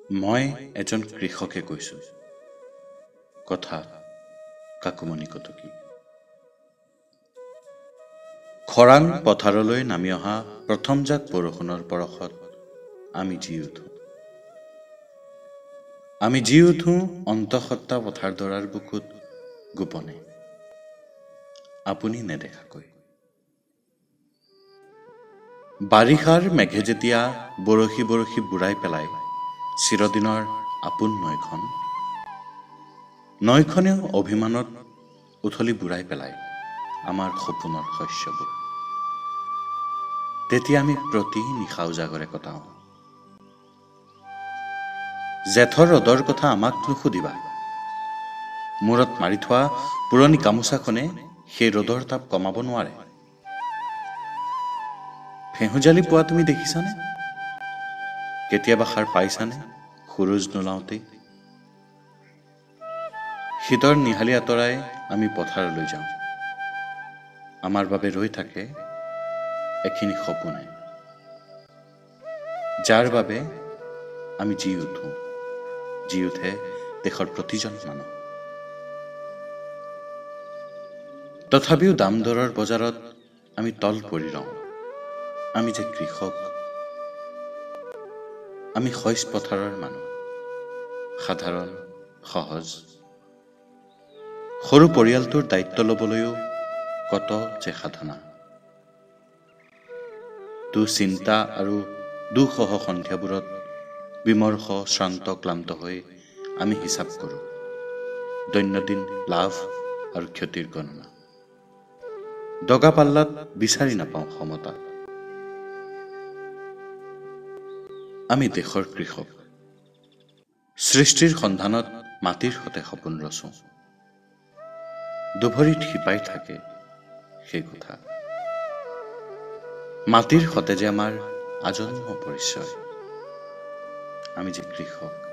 মই এজন কৃষকে কৈছোঁ, কথা কাকুমণি কটকী। খৰাং পথাৰলৈ নামি অহা প্ৰথম জাক বৰষুণৰ পৰশত আমি জি উঠো অন্তঃসত্ত্বা পথাৰডৰাৰ বুকুত গোপনে, আপুনি নেদেখাকৈ। বাৰিষাৰ মেঘে যেতিয়া বৰশী বৰশী বুৰাই পেলায় চিৰদিনৰ আপোন নৈখনেও অভিমানত উথলি বুৰাই পেলায় আমাৰ সপোনৰ শস্যবোৰ। তেতিয়া আমি প্ৰতি নিশা উজাগৰে কটাওঁ। জেঠৰ ৰ'দৰ কথা আমাক নুসুধিবা, মূৰত মাৰি থোৱা পুৰণি গামোচাখনে সেই ৰ'দৰ তাপ কমাব নোৱাৰে। ফেহুজালি পোৱা তুমি দেখিছানে? কেতিয়াবা সাৰ পাইছানে সুৰুজ নোলাওঁতেই? শীতৰ নিহালি আঁতৰাই আমি পথাৰলৈ যাওঁ। আমাৰ বাবে ৰৈ থাকে এখিনি সপোনে, যাৰ বাবে আমি জি উঠে দেশৰ প্ৰতিজন মানুহ। তথাপিও দাম দৰৰ বজাৰত আমি তল পৰি ৰওঁ। আমি যে কৃষক, আমি শইচ পথাৰৰ মানুহ, সাধাৰণ সহজ। সৰু পৰিয়ালটোৰ দায়িত্ব ল'বলৈও কত যে সাধনা। চিন্তা আৰু দুঃসহ সন্ধিয়াবোৰত বিমৰ্ষ শ্ৰান্ত ক্লান্ত হৈ আমি হিচাপ কৰোঁ দৈনন্দিন লাভ আৰু ক্ষতিৰ গণনা। দগা পাল্লাত বিচাৰি নাপাওঁ সমতা। আমি দেশৰ কৃষক, সৃষ্টিৰ সন্ধানত মাটিৰ সতে সপোন ৰচোঁ। দুভৰিত শিপাই থাকে সেই কথা, মাটিৰ সতে যে আমাৰ আজন্ম পৰিচয়। আমি যে কৃষক।